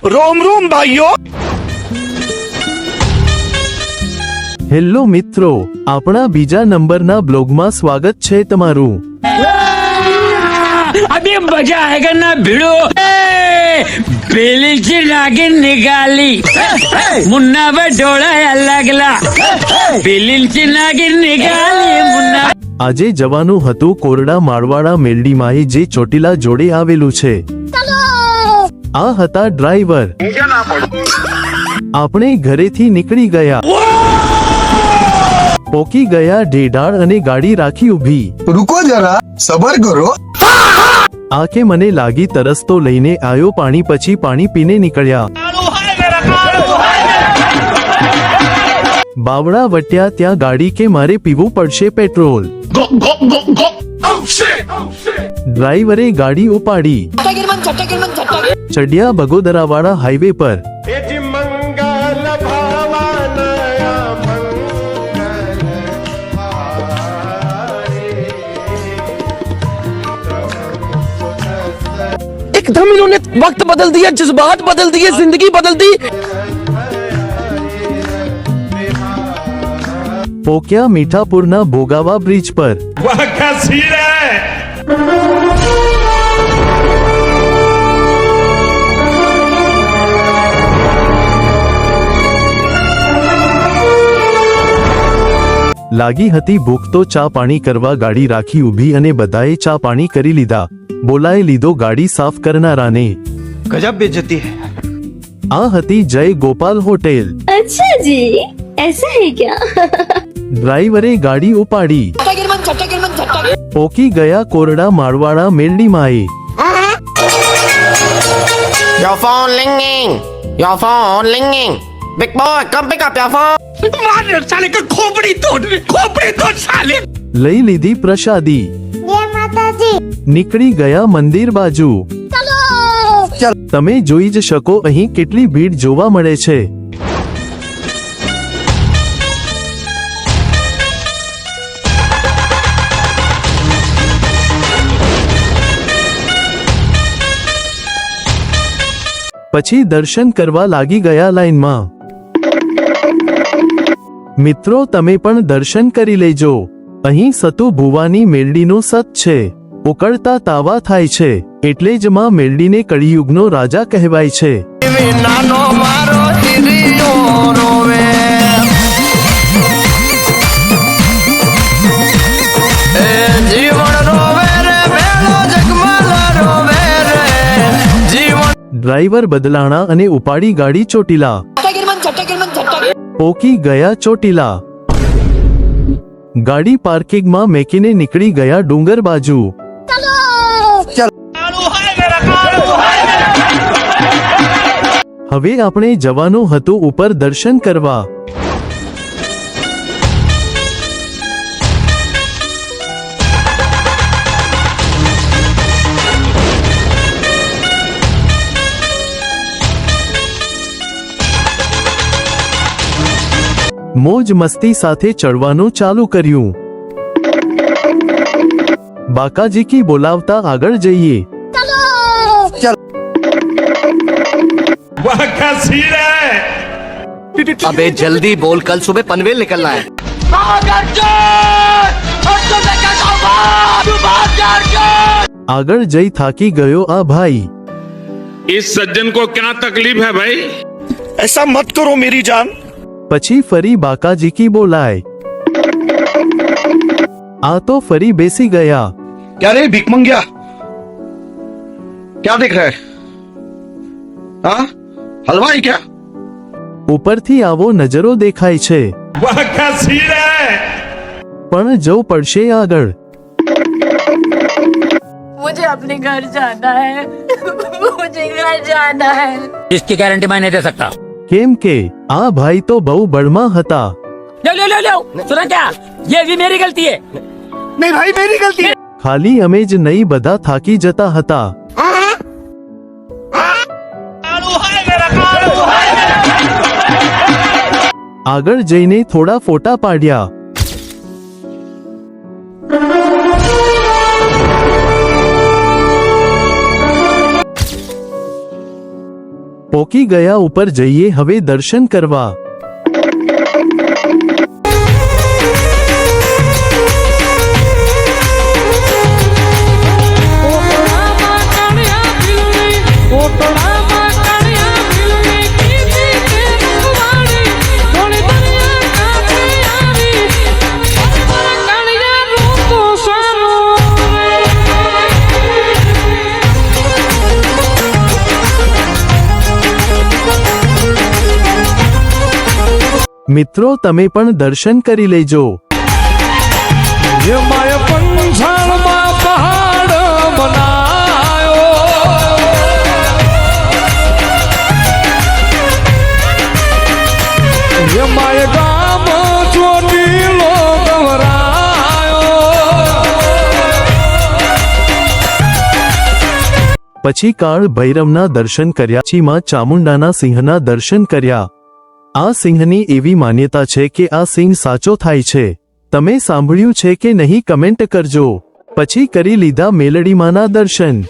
रोम रोम भाइयों। હેલો મિત્રો, આપણા બીજા નંબરના બ્લોગમાં સ્વાગત છે તમારું। अभी मजा आएगा ना भिड़ो पेली से नागिन निकाली मुन्ना पे ढोला लगला पेली से नागिन निकाली मुन्ना। આજે જવાનું હતું કોરડા માળવાડા મેલડીમાં, જે ચોટીલા જોડે આવેલું છે। આ હતા ડ્રાઈવર। આપણે ઘરેથી નીકળી ગયા, પોકી ગયા ઢેઢાળ અને ગાડી રાખી ઊભી। रुको जरा सबर करो। આ કે મને લાગી તરસ તો લઈને આવ્યો પાણી, પછી પાણી પીને નીકળ્યા। બાવડા વટ્યા ત્યાં ગાડી કે મારે પીવું પડશે પેટ્રોલ। ડ્રાઈવરે ગાડી ઉપાડી, ચડ્યા બગોદરાવાળા હાઈવે પર। एकदम इन्होंने वक्त बदल दिया, जज्बात बदल दिए, जिंदगी बदल दी। પોક્યા મીઠાપુરના ભોગાવા બ્રિજ પર। લાગી હતી ભૂખ તો ચા પાણી કરવા ગાડી રાખી ઊભી અને બધાએ ચા પાણી કરી લીધા। બોલાય લીધો ગાડી સાફ કરનારાને। गजब बेइज्जती है। આ હતી જય ગોપાલ હોટેલ। अच्छा जी, ऐसा है क्या? ડ્રાઈવરે ગાડી ઉપાડી, પોકી ગયા કોરડા માળવાડા મેલડીમાં। Your phone ringing. Your phone ringing. Big boy, come pick up your phone. मार साले का खोपड़ी तोड़ साले। લઈ લીધી પ્રસાદી, નીકળી ગયા મંદિર બાજુ। તમે જોઈ જ શકો અહીં કેટલી ભીડ જોવા મળે છે। પછી દર્શન કરવા લાગી ગયા લાઈનમાં। મિત્રો તમે પણ દર્શન કરી લેજો। અહીં સતુ ભુવાની મેલડીનું સત છે। ઉકળતા તાવા થાય છે, એટલે જ માં મેલડીને કળિયુગનો રાજા કહેવાય છે। નાનો મારો હીરિયો રોવે. એ જીવન રોવે રે મેલો જગમાલા રોવે રે જીવન। ડ્રાઈવર બદલાણા અને ઉપાડી ગાડી ચોટીલા। પોકી ગયા ચોટીલા। ગાડી પાર્કિંગમાં મેકીને નીકળી ગયા ડુંગર બાજુ। હવે આપણે જવાનું હતું ઉપર દર્શન કરવા। મોજ મસ્તી સાથે ચડવાનું ચાલુ કર્યું। બાકાજી કી બોલાવતા આગળ જઈએ। अबे जल्दी बोल, कल सुबह पनवेल निकलना है। આગળ જઈ થાકી ગયો આ ભાઈ। इस सज्जन को क्या तकलीफ है भाई? ऐसा मत करो मेरी जान। પછી ફરી બાકાજી કી બોલાય। આ તો ફરી બેસી ગયા। क्या रे भीख मंगिया, क्या देख रहा है? हाँ, हलवाई क्या? ઉપરથી આવો નજરો દેખાય છે, પણ જવું પડશે આગળ। मुझे अपने घर जाना है। मुझे घर जाना है। इसकी गारंटी मैं नहीं दे सकता। કેમ કે આ ભાઈ તો બહુ બળમાં હતા। लो सुना क्या, ये भी मेरी गलती है। नहीं भाई मेरी गलती है। ખાલી અમે જ નહીં, બધા થાકી જતા હતા। આગળ જઈને થોડા ફોટા પાડ્યા। પોકી ગયા ઉપર જઈએ હવે દર્શન કરવા. મિત્રો તમે પણ દર્શન કરી લેજો. પછી કાળ ભૈરવના દર્શન કર્યા. પછી માં ચામુંડાના સિંહના દર્શન કર્યા. આ સિંહની એવી માન્યતા છે કે આ સિંહ સાચો થાય છે. તમે સાંભળ્યું છે કે નહીં કમેન્ટ કરજો. પછી કરી લીધા મેલડીમાંના દર્શન.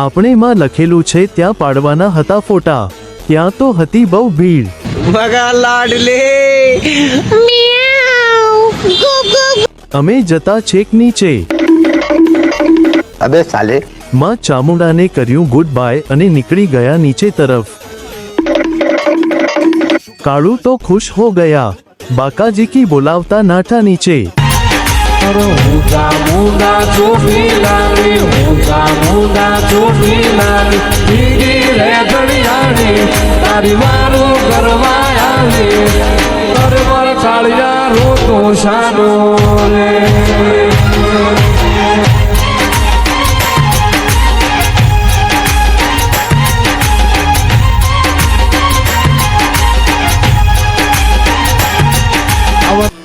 આપણે માં લખેલું છે ત્યાં પાડવાના હતા ફોટા. ત્યાં તો હતી બહુ ભીડ. મગા લાડલે અમે જતા છેક નીચે. अबे साले માં ચામુંડાને કર્યું ગુડ બાય અને નીકળી ગયા નીચે તરફ. कालू तो खुश हो गया. बाकाजी की बुलावता नाटा नीचे.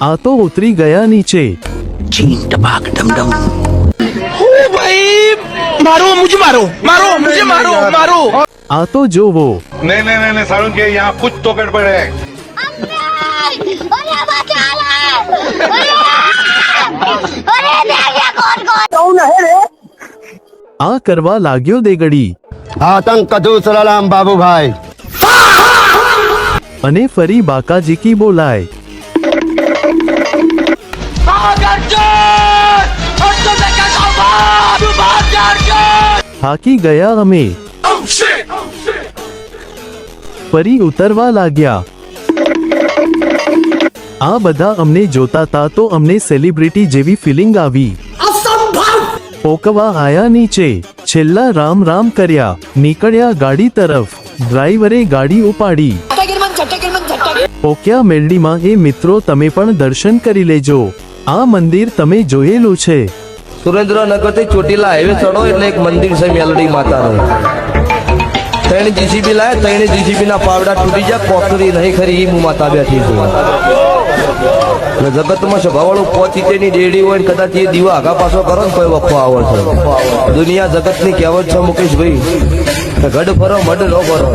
आ तो उतरी गया नीचे. भाई मारो मुझे मारो मारो मुझे मारो मारो. आ तो जो वो नहीं नहीं नहीं सारुण के यहाँ कुछ तो गड़बड़ है. आ करवा लाग्यो देगड़ी. आतंक कदू सलाम बाबू भाई. अने फरी बाकाजी की बोलाय. हाकी गया અમે. ફરી ઉતરવા લાગ્યા. આ બધા અમને જોતા તા તો અમને સેલિબ્રિટી જેવી ફિલિંગ આવી. પોકવા આયા નીચે. છેલ્લા રામ રામ કર્યા. નીકળ્યા ગાડી તરફ. ડ્રાઈવરે ગાડી ઉપાડી. પોક્યા મેલડીમાં. એ મિત્રો તમે પણ દર્શન કરી લેજો. આ મંદિર તમે જોયેલું છે. સુરેન્દ્રનગર થી ચોટીલા હાઈવે ચડો એટલે એક મંદિર છે મેલડી માતાનું. 3 જીસીબી લાય 3 જીસીબી ના પાવડા તૂટી જાય. કોકરી નહીં ખરી હું માતા બેઠી છું. એટલે જગતમાં સભાવાળું પોચીતેની ડેડી હોય કદાચ એ દીવા આગા પાછો કરો ને કોઈ વખો આવડશે. દુનિયા જગતની કહેવત છે મુકેશભાઈ, ગઢ ફરો મઢ નો ફરો.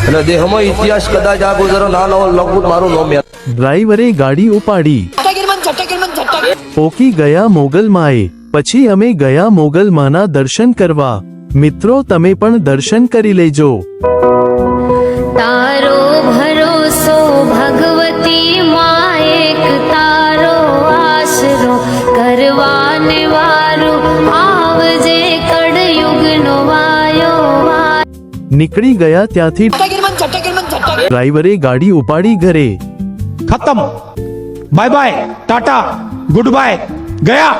એટલે દેહમાં ઇતિહાસ કદાચ આ ગુજરો ના લો લખું મારું નો મેં. ડ્રાઈવરે ગાડી ઉપાડી. પોકી ગયા મોગલમાએ. પછી અમે ગયા મોગલમાના દર્શન કરવા. મિત્રો તમે પણ દર્શન કરી લેજો. तारो भरोसो भगवती माँ एक तारो आसरो करवाने वारू आवजे कड़युग नो वायो वाय. નીકળી ગયા ત્યાંથી. ડ્રાઈવરે ગાડી ઉપાડી ઘરે. खत्म. Bye bye tata good bye गया.